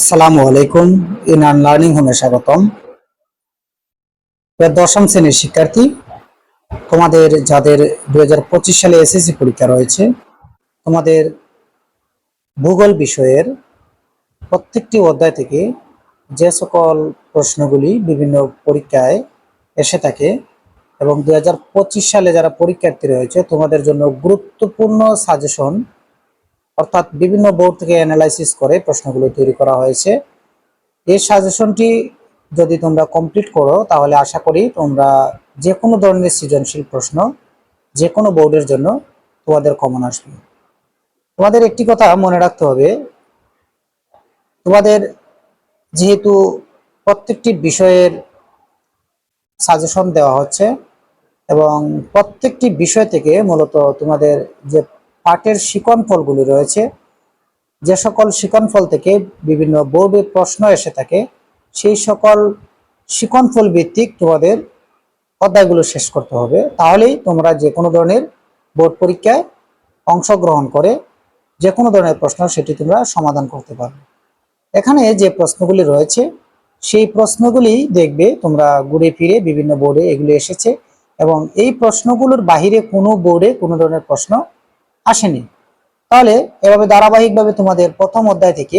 আসসালামু আলাইকুম। ইনান লার্নিং হোমে স্বাগতম। দশম শ্রেণীর শিক্ষার্থী, তোমাদের যাদের 2025 সালে এসএসসি পরীক্ষা রয়েছে, তোমাদের ভূগোল বিষয়ের প্রত্যেকটি অধ্যায় থেকে যে সকল প্রশ্নগুলি বিভিন্ন পরীক্ষায় এসে থাকে এবং 2025 সালে যারা পরীক্ষার্থী রয়েছে তোমাদের জন্য গুরুত্বপূর্ণ সাজেশন, অর্থাৎ বিভিন্ন বোর্ড থেকে অ্যানালাইসিস করে প্রশ্নগুলো তৈরি করা হয়েছে। এই সাজেশনটি যদি তোমরা কমপ্লিট করো তাহলে আশা করি তোমরা যে কোনো ধরনের সৃজনশীল প্রশ্ন যে কোনো বোর্ডের জন্য তোমাদের কমন আসবে। তোমাদের একটি কথা মনে রাখতে হবে, তোমাদের যেহেতু প্রত্যেকটি বিষয়ের সাজেশন দেওয়া হচ্ছে এবং প্রত্যেকটি বিষয় থেকে মূলত তোমাদের যে পাঠের শিকন ফলগুলি রয়েছে, যে সকল শিকন ফল থেকে বিভিন্ন বোর্ডে প্রশ্ন এসে থাকে, সেই সকল শিকন ফল ভিত্তিক তোমাদের অধ্যায়গুলো শেষ করতে হবে। তাহলেই তোমরা যে কোনো ধরনের বোর্ড পরীক্ষায় অংশগ্রহণ করে যে কোনো ধরনের প্রশ্ন সেটি তোমরা সমাধান করতে পারবে। এখানে যে প্রশ্নগুলি রয়েছে সেই প্রশ্নগুলি দেখবে তোমরা ঘুরে ফিরে বিভিন্ন বোর্ডে এগুলি এসেছে এবং এই প্রশ্নগুলোর বাহিরে কোনো বোর্ডে কোনো ধরনের প্রশ্ন আসেনি। তাহলে এভাবে ধারাবাহিকভাবে তোমাদের প্রথম অধ্যায় থেকে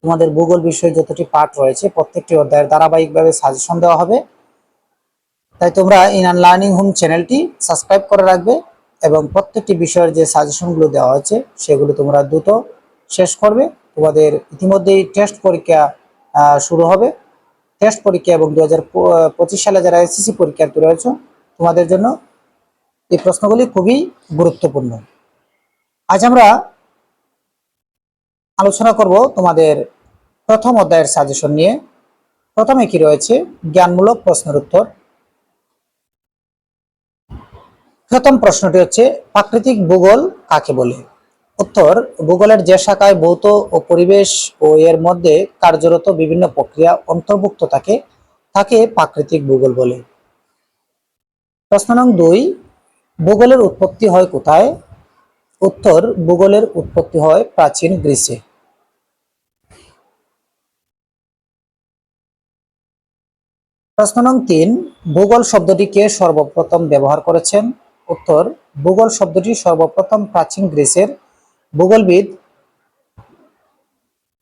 তোমাদের ভূগোল বিষয়ে যতটি পাঠ রয়েছে প্রত্যেকটি অধ্যায়ের ধারাবাহিকভাবে সাজেশন দেওয়া হবে। তাই তোমরা ইনান লার্নিং হোম চ্যানেলটি সাবস্ক্রাইব করে রাখবে এবং প্রত্যেকটি বিষয়ের যে সাজেশনগুলো দেওয়া হয়েছে সেগুলো তোমরা দ্রুত শেষ করবে। তোমাদের ইতিমধ্যেই টেস্ট পরীক্ষা শুরু হবে। টেস্ট পরীক্ষা এবং 2025 সালে যারা এসএসসি পরীক্ষার্থী রয়েছে তোমাদের জন্য এই প্রশ্নগুলি খুবই গুরুত্বপূর্ণ। আজ আমরা আলোচনা করব তোমাদের প্রথম অধ্যায়ের সাজেশন নিয়ে। প্রথমে কি রয়েছে? জ্ঞানমূলক প্রশ্নের উত্তর। প্রথম প্রশ্নটি হচ্ছে, প্রাকৃতিক ভূগোল কাকে বলে? উত্তর, ভূগোলের যে শাখায় ভৌত ও পরিবেশ ও এর মধ্যে কার্যরত বিভিন্ন প্রক্রিয়া অন্তর্ভুক্ত থাকে তাকে প্রাকৃতিক ভূগোল বলে। প্রশ্ন নং 2, ভূগোলের উৎপত্তি হয় কোথায়? উত্তর, ভূগোলের উৎপত্তি হয় প্রাচীন গ্রিসে। প্রশ্ন নং 3, ভূগোল শব্দটি কে সর্বপ্রথম ব্যবহার করেছেন? উত্তর, ভূগোল শব্দটি সর্বপ্রথম প্রাচীন গ্রিসের ভূগোলবিদ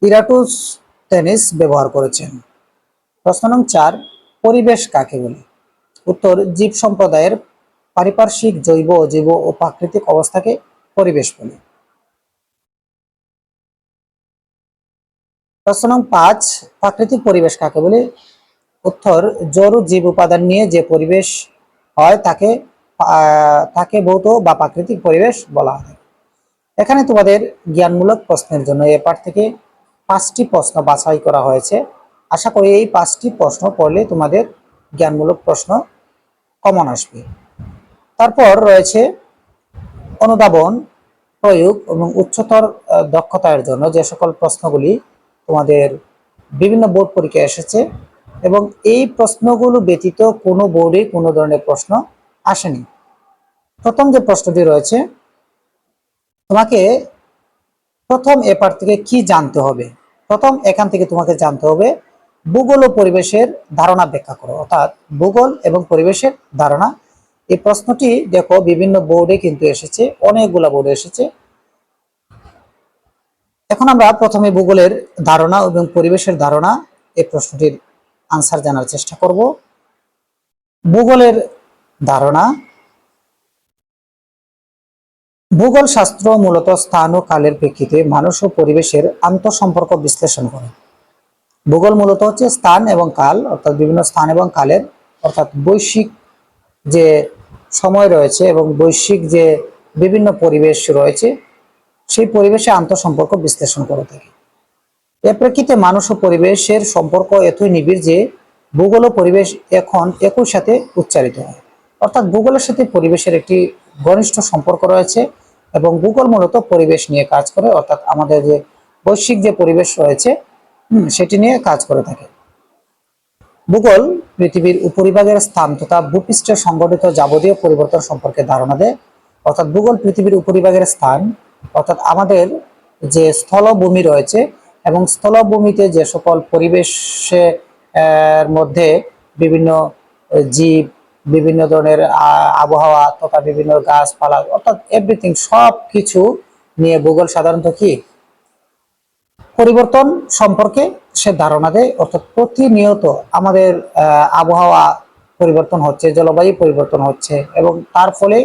ইরাটোস্থেনিস ব্যবহার করেছেন। প্রশ্ন নং 4, পরিবেশ কাকে বলে? উত্তর, জীব সম্প্রদায়ের পারিপার্শ্বিক জৈব অজৈব ও প্রাকৃতিক অবস্থাকে পরিবেশ বলে। প্রশ্ন নং 5, প্রাকৃতিক পরিবেশ কাকে বলে? উত্তর, জড় জীব উপাদান নিয়ে যে পরিবেশ হয় তাকে ভৌত বা প্রাকৃতিক পরিবেশ বলা হয়। এখানে তোমাদের জ্ঞানমূলক প্রশ্নের জন্য এ পাঠ থেকে 5টি প্রশ্ন বাছাই করা হয়েছে। আশা করি এই 5টি প্রশ্ন পড়লে তোমাদের জ্ঞানমূলক প্রশ্ন কমন আসবে। তারপর রয়েছে অনুধাবন, প্রয়োগ এবং উচ্চতর দক্ষতার জন্য যে সকল প্রশ্নগুলি তোমাদের বিভিন্ন বোর্ড পরীক্ষায় এসেছে এবং এই প্রশ্নগুলো ব্যতীত কোনো বোর্ডে কোনো ধরনের প্রশ্ন আসেনি। প্রথম যে প্রশ্নটি রয়েছে, তোমাকে প্রথম এ পাঠ থেকে কি জানতে হবে? প্রথম এখান থেকে তোমাকে জানতে হবে ভূগোল ও পরিবেশের ধারণা ব্যাখ্যা করো, অর্থাৎ ভূগোল এবং পরিবেশের ধারণা। এই প্রশ্নটি দেখো বিভিন্ন বোর্ডে কিন্তু এসেছে, অনেকগুলা বোর্ডে এসেছে। এখন আমরা প্রথমে ভূগোলের ধারণা এবং পরিবেশের ধারণা এই প্রশ্নটির আনসার জানার চেষ্টা করব। ভূগোলের ধারণা। ভূগোল শাস্ত্র মূলত স্থান ও কালের প্রেক্ষিতে মানুষ ও পরিবেশের আন্তঃসম্পর্ক বিশ্লেষণ করে। ভূগোল মূলত হচ্ছে স্থান এবং কাল, অর্থাৎ বিভিন্ন স্থান এবং কালের, অর্থাৎ বৈশ্বিক যে সময় রয়েছে এবং বৈশ্বিক যে বিভিন্ন পরিবেশ রয়েছে সেই পরিবেশে আন্তঃসম্পর্ক বিশ্লেষণ করে থাকে। এর প্রেক্ষিতে মানুষ ও পরিবেশের সম্পর্ক এতই নিবিড় যে ভূগোল ও পরিবেশ এখন একই সাথে উচ্চারিত হয়। অর্থাৎ ভূগোলের সাথে পরিবেশের একটি ঘনিষ্ঠ সম্পর্ক রয়েছে এবং ভূগোল মূলত পরিবেশ নিয়ে কাজ করে, অর্থাৎ আমাদের যে বৈশ্বিক যে পরিবেশ রয়েছে সেটি নিয়ে কাজ করে থাকে। ভূগোল পৃথিবীর উপরিভাগের স্থান তথা ভূপৃষ্ঠে সংঘটিত যাবতীয় পরিবর্তন সম্পর্কে ধারণা দেয়। অর্থাৎ ভূগোল পৃথিবীর উপরিভাগের স্থান, অর্থাৎ আমাদের যে স্থলভূমি রয়েছে এবং স্থলভূমিতে যে সকল পরিবেশে মধ্যে বিভিন্ন জীব, বিভিন্ন ধরনের আবহাওয়া তথা বিভিন্ন গাছপালা অর্থাৎ এভরিথিং সব কিছু নিয়ে ভূগোল সাধারণত কি পরিবর্তন সম্পর্কে সে ধারণা দেয়। অর্থাৎ প্রতিনিয়ত আমাদের আবহাওয়া পরিবর্তন হচ্ছে, জলবায়ু পরিবর্তন হচ্ছে এবং তার ফলে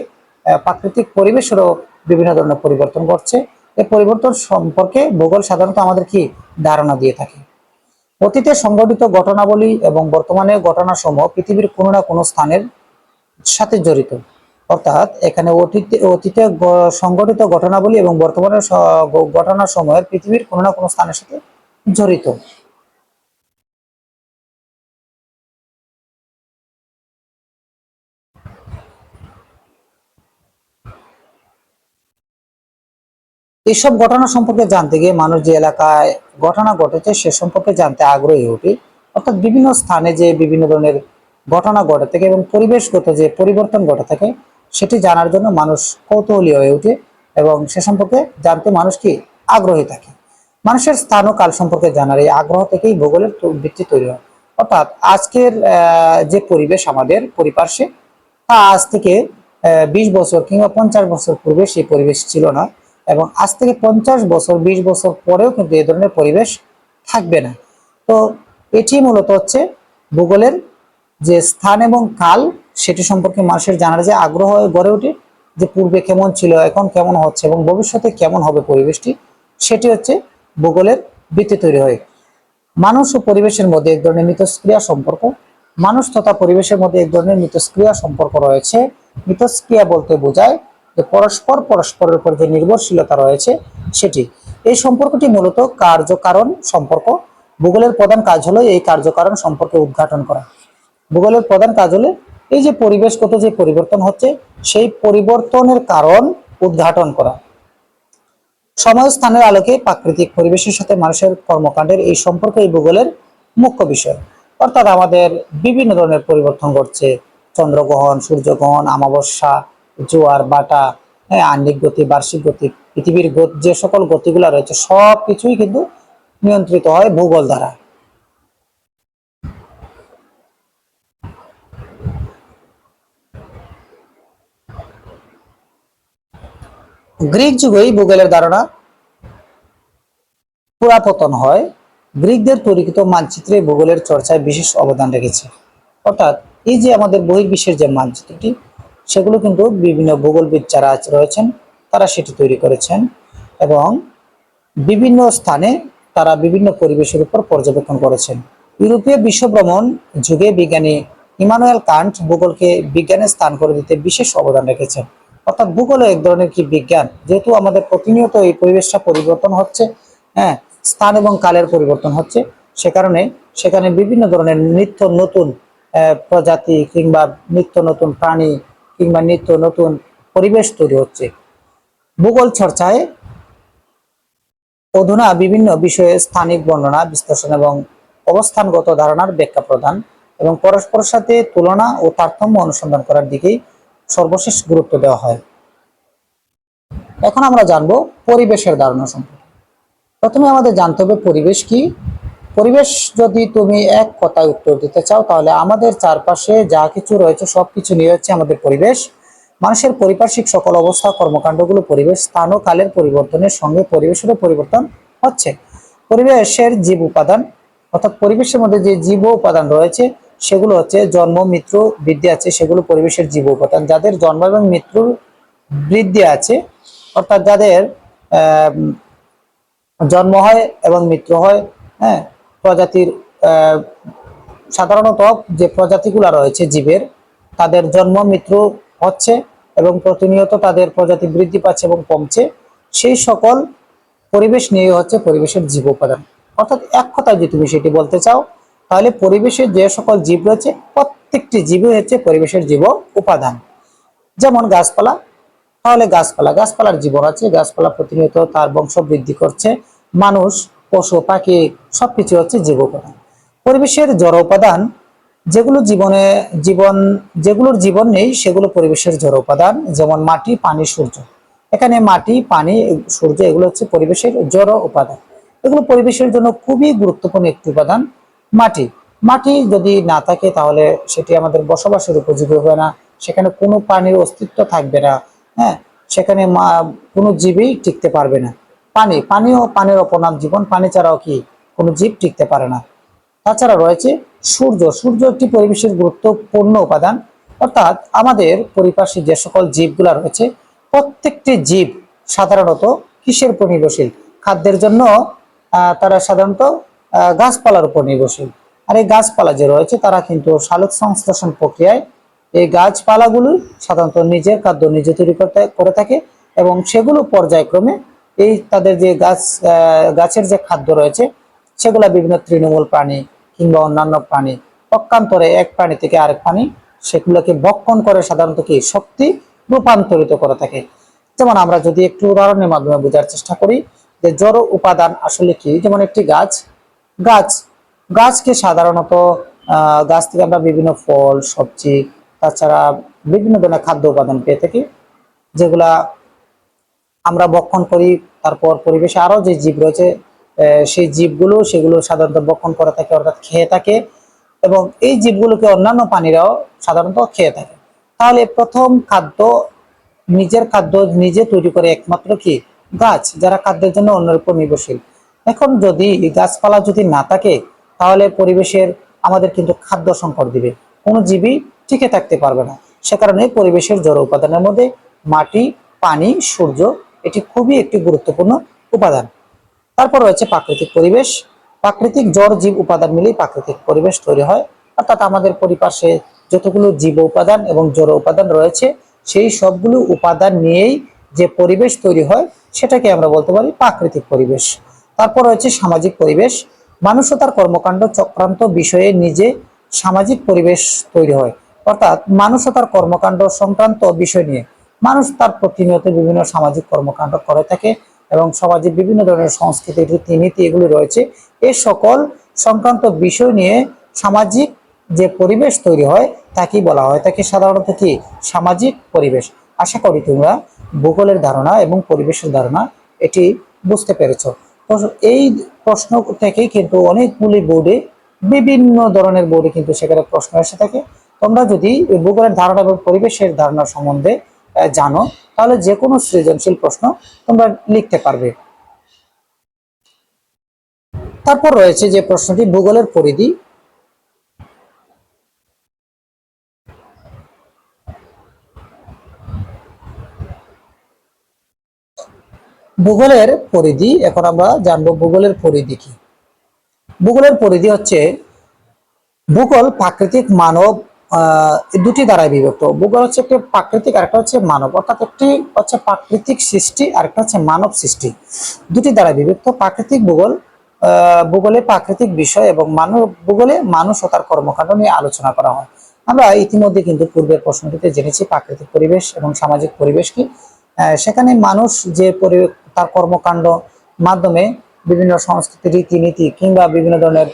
প্রাকৃতিক পরিবেশেরও বিভিন্ন ধরনের পরিবর্তন ঘটছে। এই পরিবর্তন সম্পর্কে ভূগোল সাধারণত আমাদের কি ধারণা দিয়ে থাকে। অতীতে সংঘটিত ঘটনাবলী এবং বর্তমানে ঘটনাসমূহ পৃথিবীর কোনো না কোনো স্থানের সাথে জড়িত। অর্থাৎ এখানে অতীতে সংঘটিত ঘটনাবলী এবং বর্তমানে ঘটনা সময়ের পৃথিবীর কোনো না কোনো স্থানের সাথে জড়িত। এইসব ঘটনা সম্পর্কে জানতে গিয়ে মানুষ যে এলাকায় ঘটনা ঘটেছে সে সম্পর্কে জানতে আগ্রহী ওঠে। অর্থাৎ বিভিন্ন স্থানে যে বিভিন্ন ধরনের ঘটনা ঘটে থাকে এবং পরিবেশগত যে পরিবর্তন ঘটে থাকে সেটি জানার জন্য মানুষ কৌতূহলী হয়ে ওঠে এবং সে সম্পর্কে জানতে মানুষ কি আগ্রহী থাকে। মানুষের স্থান ও কাল সম্পর্কে জানার এই আগ্রহ থেকেই ভূগোলের ভিত্তি তৈরি হয়। অর্থাৎ আজকের যে পরিবেশ আমাদের পরিপার্শ্বে তা আজ থেকে 20 বছর কিংবা 50 বছর পূর্বে সেই পরিবেশ ছিল না এবং আজ থেকে 50 বছর 20 বছর পরেও কিন্তু এই ধরনের পরিবেশ থাকবে না। তো এটি মূলত হচ্ছে ভূগোলের যে স্থান এবং কাল সেটি সম্পর্কে মানুষের জানার যে আগ্রহ গড়ে ওঠে, যে পূর্বে কেমন ছিল এখন কেমন হচ্ছে এবং ভবিষ্যতে কেমন হবে পরিবেশটি, সেটি হচ্ছে ভূগোলের ভিত্তি তৈরি হয়। মানুষ ও পরিবেশের মধ্যে এক ধরনের মিথস্ক্রিয়া সম্পর্ক, মানুষ তথা পরিবেশের মধ্যে এক ধরনের মিথস্ক্রিয়া সম্পর্ক রয়েছে। মিথস্ক্রিয়া বলতে বোঝায় যে পরস্পর পরস্পরের উপর যে নির্ভরশীলতা রয়েছে সেটি। এই সম্পর্কটি মূলত কার্যকারণ সম্পর্ক। ভূগোলের প্রধান কাজ হলো এই কার্যকারণ সম্পর্কে উদ্ঘাটন করা। ভূগোলের প্রধান কাজ হলো এই যে পরিবেশগত যে পরিবর্তন হচ্ছে সেই পরিবর্তনের কারণ উদ্ঘাটন করা। সময় স্থানের আলোকে প্রাকৃতিক পরিবেশের সাথে মানুষের কর্মকাণ্ডের এই সম্পর্ক এই ভূগোলের মুখ্য বিষয়। অর্থাৎ আমাদের বিভিন্ন ধরনের পরিবর্তন ঘটছে, চন্দ্রগ্রহণ, সূর্যগ্রহণ, অমাবস্যা, জোয়ার বাটা, হ্যাঁ, আহ্নিক গতি, বার্ষিক গতি, পৃথিবীর যে সকল গতিগুলো রয়েছে সব কিছুই কিন্তু নিয়ন্ত্রিত হয় ভূগোল দ্বারা। গ্রিক যুগেই ভূগোলের ধারণা পুরাপতন হয়। গ্রিকদের তৈরিকৃত মানচিত্রে ভূগোলের চর্চায় বিশেষ অবদান রেখেছে। অর্থাৎ এই যে আমাদের বহির্বিশ্বের যে মানচিত্রটি সেগুলো কিন্তু বিভিন্ন ভূগোলবিদ যারা রয়েছেন তারা সেটি তৈরি করেছেন এবং বিভিন্ন স্থানে তারা বিভিন্ন পরিবেশের উপর পর্যবেক্ষণ করেছেন। ইউরোপীয় বিশ্বভ্রমণ যুগে বিজ্ঞানী ইমানুয়েল কান্ট ভূগোলকে বিজ্ঞানের স্থান করে দিতে বিশেষ অবদান রেখেছেন। অর্থাৎ ভূগোল এক ধরনের কি বিজ্ঞান, যেহেতু আমাদের প্রতিনিয়ত এই পরিবেশটা পরিবর্তন হচ্ছে, হ্যাঁ, স্থান এবং কালের পরিবর্তন হচ্ছে, সে কারণে সেখানে বিভিন্ন ধরনের নিত্য নতুন প্রজাতি কিংবা নিত্য নতুন প্রাণী কিংবা নিত্য নতুন পরিবেশ তৈরি হচ্ছে। ভূগোল চর্চায় অধুনা বিভিন্ন বিষয়ে স্থানিক বর্ণনা বিশ্লেষণ এবং অবস্থানগত ধারণার ব্যাখ্যা প্রদান এবং পরস্পরের সাথে তুলনা ও তারতম্য অনুসন্ধান করার দিকেই সর্বশেষ গুরুত্ব দেওয়া হয়। এখন আমরা জানবো পরিবেশের ধারণা সম্পর্কে। প্রথমে আমাদের জানতে হবে পরিবেশ কি। পরিবেশ যদি তুমি এক কথায় উত্তর দিতে চাও তাহলে আমাদের চারপাশে যা কিছু রয়েছে সবকিছু নিয়ে হচ্ছে আমাদের পরিবেশ। মানুষের পারিপার্শ্বিক সকল অবস্থা কর্মকাণ্ডগুলো পরিবেশ। স্থান ও কালের পরিবর্তনের সঙ্গে পরিবেশেরও পরিবর্তন হচ্ছে। পরিবেশের জীব উপাদান, অর্থাৎ পরিবেশের মধ্যে যে জীব উপাদান রয়েছে সেগুলো হচ্ছে জন্ম, মৃত্যু, বৃদ্ধি আছে, সেগুলো পরিবেশের জীব উপাদান। যাদের জন্ম এবং মৃত্যুর বৃদ্ধি আছে, অর্থাৎ যাদের জন্ম হয় এবং মৃত্যু হয়, হ্যাঁ, প্রজাতির সাধারণত যে প্রজাতিগুলো রয়েছে জীবের তাদের জন্ম মৃত্যু হচ্ছে এবং প্রতিনিয়ত তাদের প্রজাতি বৃদ্ধি পাচ্ছে এবং কমছে, সেই সকল পরিবেশ নিয়ে হচ্ছে পরিবেশের জীব উপাদান। অর্থাৎ এক কথায় যদি তুমি সেটি বলতে চাও তাহলে পরিবেশের যে সকল জীব রয়েছে প্রত্যেকটি জীবই হচ্ছে পরিবেশের জীব উপাদান। যেমন গাছপালা, তাহলে গাছপালার জীবন আছে, গাছপালা প্রতিনিয়ত তার বংশ বৃদ্ধি করছে। মানুষ, পশু পাখি সবকিছু হচ্ছে জীব উপাদান। পরিবেশের জড় উপাদান, যেগুলোর জীবন নেই সেগুলো পরিবেশের জড় উপাদান, যেমন মাটি, পানি, সূর্য। এখানে মাটি, পানি, সূর্য এগুলো হচ্ছে পরিবেশের জড় উপাদান। এগুলো পরিবেশের জন্য খুবই গুরুত্বপূর্ণ একটি উপাদান। মাটি, মাটি যদি না থাকে তাহলে সেটি আমাদের বসবাসের উপযোগী হবে না, সেখানে কোনো পানির অস্তিত্ব থাকবে না। হ্যাঁ, সেখানে কোনো জীবই টিকতে পারবে না। পানি, পানিও পানির অপর নাম জীবন, পানি ছাড়াও কি কোনো জীব টিকতে পারে না। তাছাড়া রয়েছে সূর্য, সূর্য একটি পরিবেশের গুরুত্বপূর্ণ উপাদান। অর্থাৎ আমাদের পরিপাশে যে সকল জীবগুলা রয়েছে, প্রত্যেকটি জীব সাধারণত কিসের উপর নির্ভরশীল? খাদ্যের জন্য তারা সাধারণত গাছপালার উপর নির্ভরশীল। আর এই গাছপালা যে রয়েছে তারা কিন্তু সালোক সংশ্লেষণ প্রক্রিয়ায় এই গাছপালাগুলো সাধারণত নিজের খাদ্য নিজে তৈরি করে থাকে, এবং সেগুলো পর্যায়ক্রমে এই তাদের যে গাছের যে খাদ্য রয়েছে সেগুলা বিভিন্ন তৃণমূল প্রাণী কিংবা অন্যান্য প্রাণী পক্ষান্তরে এক প্রাণী থেকে আরেক প্রাণী সেগুলোকে ভক্ষণ করে সাধারণত কি শক্তি রূপান্তরিত করে থাকে। যেমন আমরা যদি একটু উদাহরণের মাধ্যমে বোঝার চেষ্টা করি যে জড় উপাদান আসলে কি, যেমন একটি গাছ, গাছ গাছকে সাধারণত গাছ থেকে আমরা বিভিন্ন ফল সবজি তাছাড়া বিভিন্ন ধরনের খাদ্য উপাদান পেয়ে থাকি, যেগুলা আমরা ভক্ষণ করি। তারপর পরিবেশে আরো যে জীব রয়েছে সেই জীবগুলো সেগুলো সাধারণত ভক্ষণ করে থাকে, অর্থাৎ খেয়ে থাকে, এবং এই জীবগুলোকে অন্যান্য প্রাণীরাও সাধারণত খেয়ে থাকে। তাহলে প্রথম খাদ্য, নিজের খাদ্য নিজে তৈরি করে একমাত্র কি গাছ, যারা খাদ্যের জন্য অন্যের উপর নির্ভরশীল। এখন যদি গাছপালা যদি না থাকে তাহলে পরিবেশের আমাদের কিন্তু খাদ্য সংকট দিবে, কোনো জীবই টিকে থাকতে পারবে না। সে কারণে পরিবেশের জড় উপাদানের মধ্যে মাটি, পানি, সূর্য এটি খুবই একটি গুরুত্বপূর্ণ উপাদান। তারপর রয়েছে প্রাকৃতিক পরিবেশ। প্রাকৃতিক জড় জীব উপাদান মিলেই প্রাকৃতিক পরিবেশ তৈরি হয়। অর্থাৎ আমাদের পরিপাশে যতগুলো জীব উপাদান এবং জড় উপাদান রয়েছে সেই সবগুলো উপাদান নিয়েই যে পরিবেশ তৈরি হয় সেটাকে আমরা বলতে পারি প্রাকৃতিক পরিবেশ। তারপর রয়েছে সামাজিক পরিবেশ। মানুষ ও তার কর্মকাণ্ড চক্রান্ত বিষয়ে নিজে সামাজিক পরিবেশ তৈরি হয়। অর্থাৎ মানুষ ও তার কর্মকাণ্ড সংক্রান্ত বিষয় নিয়ে মানুষ তার প্রতিনিয়ত বিভিন্ন সামাজিক কর্মকাণ্ড করে থাকে, এবং সমাজে বিভিন্ন ধরনের সংস্কৃতি রীতিনীতি এগুলি রয়েছে, এই সকল সংক্রান্ত বিষয় নিয়ে সামাজিক যে পরিবেশ তৈরি হয় তাকেই বলা হয়, তাকে সাধারণত কি সামাজিক পরিবেশ। আশা করি তোমরা ভূগোলের ধারণা এবং পরিবেশের ধারণা এটি বুঝতে পেরেছো। তো এই প্রশ্ন থেকেই কিন্তু অনেকগুলি বোর্ডে বিভিন্ন ধরনের বোর্ডে কিন্তু সেখানে প্রশ্ন এসে থাকে। তোমরা যদি ভূগোলের ধারণা এবং পরিবেশের ধারণা সম্বন্ধে জানো তাহলে যে কোনো সৃজনশীল প্রশ্ন তোমরা লিখতে পারবে। তারপর রয়েছে যে প্রশ্নটি ভূগোলের পরিধি। ভূগোলের পরিধি, এখন আমরা জানবো ভূগোলের পরিধি কি। ভূগোলের পরিধি হচ্ছে, ভূগোল প্রাকৃতিক মানব দুটি দ্বারাই বিভক্ত। ভূগোল হচ্ছে একটি প্রাকৃতিক আর একটা হচ্ছে মানব, অর্থাৎ একটি হচ্ছে প্রাকৃতিক সৃষ্টি আর একটা হচ্ছে মানব সৃষ্টি, দুটি দ্বারা বিভক্ত। প্রাকৃতিক ভূগোল, ভূগোলে প্রাকৃতিক বিষয় এবং মানব ভূগোলে মানুষ ও তার কর্মকাণ্ড নিয়ে আলোচনা করা হয়। আমরা ইতিমধ্যে কিন্তু পূর্বের প্রশ্নটিতে জেনেছি প্রাকৃতিক পরিবেশ এবং সামাজিক পরিবেশ কি। সেখানে মানুষ যে তার কর্মকাণ্ড মাধ্যমে বিভিন্ন সংস্কৃতি রীতিনীতি কিংবা বিভিন্ন ধরনের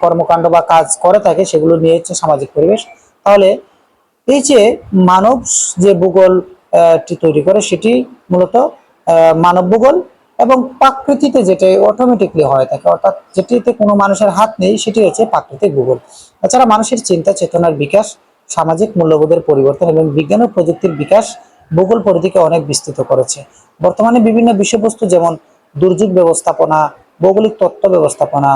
কর্মকাণ্ড বা কাজ করে থাকে সেগুলো নিয়ে হচ্ছে সামাজিক পরিবেশ। তাহলে এই যে মানব যে ভূগোল তৈরি করে সেটি মূলত মানব ভূগোল, এবং প্রাকৃতিতে যেটা অটোমেটিকলি হয় থাকে অর্থাৎ যেটিতে কোনো মানুষের হাত নেই সেটি হচ্ছে প্রাকৃতিক ভূগোল। এছাড়া মানুষের চিন্তা চেতনার বিকাশ, সামাজিক মূল্যবোধের পরিবর্তন এবং বিজ্ঞান ও প্রযুক্তির বিকাশ ভূগোল পরিধিকে অনেক বিস্তৃত করেছে। বর্তমানে বিভিন্ন বিষয়বস্তু যেমন দুর্যোগ ব্যবস্থাপনা, ভৌগোলিক তথ্য ব্যবস্থাপনা,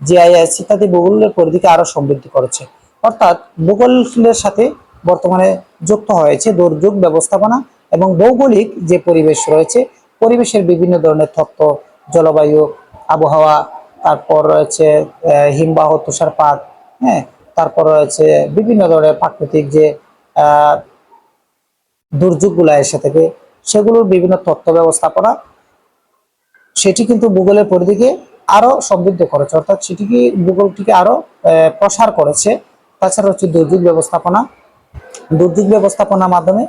জিআইএস ইত্যাদি ভূগোলের পরিধিকে আরো সমৃদ্ধ করেছে। অর্থাৎ ভূগোলের সাথে বর্তমানে যুক্ত হয়েছে দুর্যোগ ব্যবস্থাপনা এবং ভৌগোলিক যে পরিবেশ রয়েছে, পরিবেশের বিভিন্ন ধরনের তথ্য, জলবায়ু, আবহাওয়া, তারপর রয়েছে হিমবাহ, তুষারপাত, হ্যাঁ, তারপর রয়েছে বিভিন্ন ধরনের প্রাকৃতিক যে দুর্যোগগুলো এসে থাকে সেগুলোর বিভিন্ন তথ্য ব্যবস্থাপনা, সেটি কিন্তু ভূগোলের পরিধিকে আরো সমৃদ্ধ করেছে, অর্থাৎ সেটিকে ভূগোলটিকে আরো প্রসার করেছে। তাছাড়া হচ্ছে দুর্যোগ ব্যবস্থাপনা, দুর্যোগ ব্যবস্থাপনার মাধ্যমে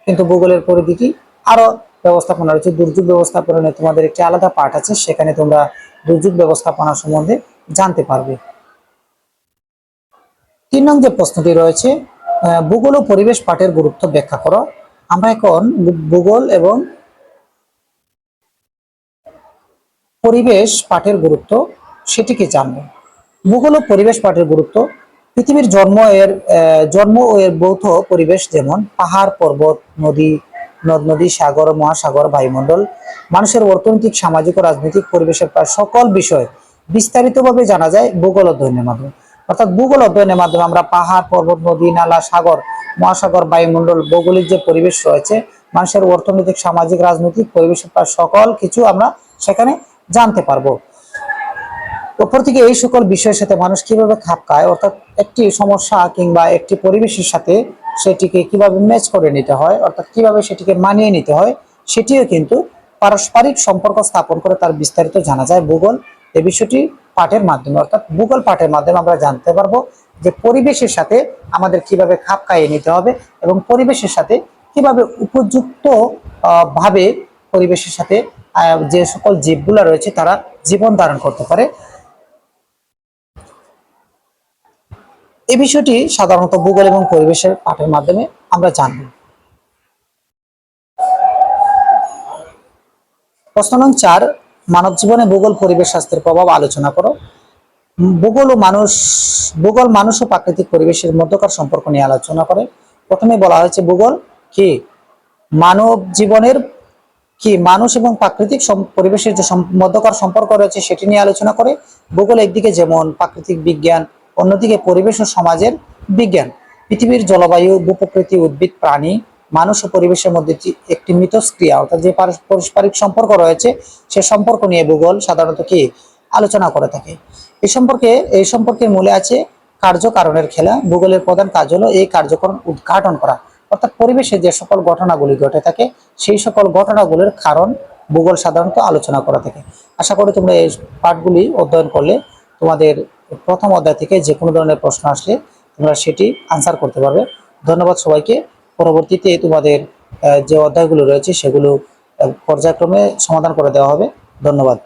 কিন্তু ভূগোলের পরিধিটি আরো ব্যবস্থাপনা রয়েছে। দুর্যোগ ব্যবস্থাপনা নিয়ে তোমাদের একটি আলাদা পাঠ আছে, সেখানে তোমরা দুর্যোগ ব্যবস্থাপনা সম্বন্ধে জানতে পারবে। 3 নং যে প্রশ্নটি রয়েছে, ভূগোল ও পরিবেশ পাঠের গুরুত্ব ব্যাখ্যা করো। আমরা এখন ভূগোল এবং পরিবেশ পাঠের গুরুত্ব সেটিকে জানব। ভূগোল ও পরিবেশ পাঠের গুরুত্ব। পৃথিবীর জন্ম ও এর ভৌত পরিবেশ যেমন পাহাড়, পর্বত, নদী, নদ নদী, সাগর, মহাসাগর, বায়ুমণ্ডল, মানুষের অর্থনৈতিক, সামাজিক ও রাজনৈতিক পরিবেশের প্রায় সকল বিষয় বিস্তারিতভাবে জানা যায় ভূগোল অধ্যয়নের মাধ্যমে। অর্থাৎ ভূগোল অধ্যয়নের মাধ্যমে আমরা পাহাড়, পর্বত, নদী, নালা, সাগর, মহাসাগর, বায়ুমণ্ডল, ভৌগোলিক যে পরিবেশ রয়েছে, মানুষের অর্থনৈতিক, সামাজিক, রাজনৈতিক পরিবেশের প্রায় সকল কিছু আমরা সেখানে জানতে পারবো। উপর থেকে এই সকল বিষয়ের সাথে মানুষ কিভাবে খাপ খায়, অর্থাৎ একটি সমস্যা কিংবা একটি পরিবেশের সাথে সেটিকে কিভাবে ম্যাচ করে নিতে হয়, অর্থাৎ কিভাবে সেটিকে মানিয়ে নিতে হয়, সেটিও কিন্তু পারস্পরিক সম্পর্ক স্থাপন করে তার বিস্তারিত জানা যায় ভূগোল এই বিষয়টি পাঠের মাধ্যমে। অর্থাৎ ভূগোল পাঠের মাধ্যমে আমরা জানতে পারবো যে পরিবেশের সাথে আমাদের কিভাবে খাপ খাইয়ে নিতে হবে এবং পরিবেশের সাথে কিভাবে উপযুক্ত ভাবে পরিবেশের সাথে যে সকল জীবগুলো রয়েছে তারা জীবন ধারণ করতে পারে। এই বিষয়টি সাধারণত ভূগোল এবং পরিবেশের পাঠের মাধ্যমে আমরা জানব। প্রশ্ন নং 4, মানব জীবনে ভূগোল পরিবেশ স্বাস্থ্যের প্রভাব আলোচনা করো। ভূগোল মানুষ ও প্রাকৃতিক পরিবেশের মধ্যকার সম্পর্ক নিয়ে আলোচনা করে। প্রথমে বলা হয়েছে ভূগোল কি মানব জীবনের মানুষ এবং প্রাকৃতিক পরিবেশের যে মধ্যকার সম্পর্ক রয়েছে সেটি নিয়ে আলোচনা করে। ভূগোল একদিকে যেমন প্রাকৃতিক বিজ্ঞান, অন্যদিকে পরিবেশ ও সমাজের বিজ্ঞান। পৃথিবীর জলবায়ু, ভূপ্রকৃতি, উদ্ভিদ, প্রাণী, মানুষ ও পরিবেশের মধ্যে একটি মিথস্ক্রিয়া অর্থাৎ যে পারস্পরিক সম্পর্ক রয়েছে সে সম্পর্ক নিয়ে ভূগোল সাধারণত আলোচনা করে থাকে। এই সম্পর্কের মূলে আছে কার্যকারণের খেলা। ভূগোলের প্রধান কাজ হলো এই কার্যক্রম উদ্ঘাটন করা, অর্থাৎ পরিবেশে যে সকল ঘটনাগুলি ঘটে থাকে সেই সকল ঘটনাগুলির কারণ ভূগোল সাধারণত আলোচনা করা থাকে। আশা করি তোমরা এই পাঠগুলি অধ্যয়ন করলে তোমাদের প্রথম অধ্যায় থেকে যে কোনো ধরনের প্রশ্ন আসলে তোমরা সেটি আনসার করতে পারবে। ধন্যবাদ সবাইকে। পরবর্তীতে তোমাদের যে অধ্যায়গুলো রয়েছে সেগুলো পর্যায়ক্রমে সমাধান করে দেওয়া হবে। ধন্যবাদ।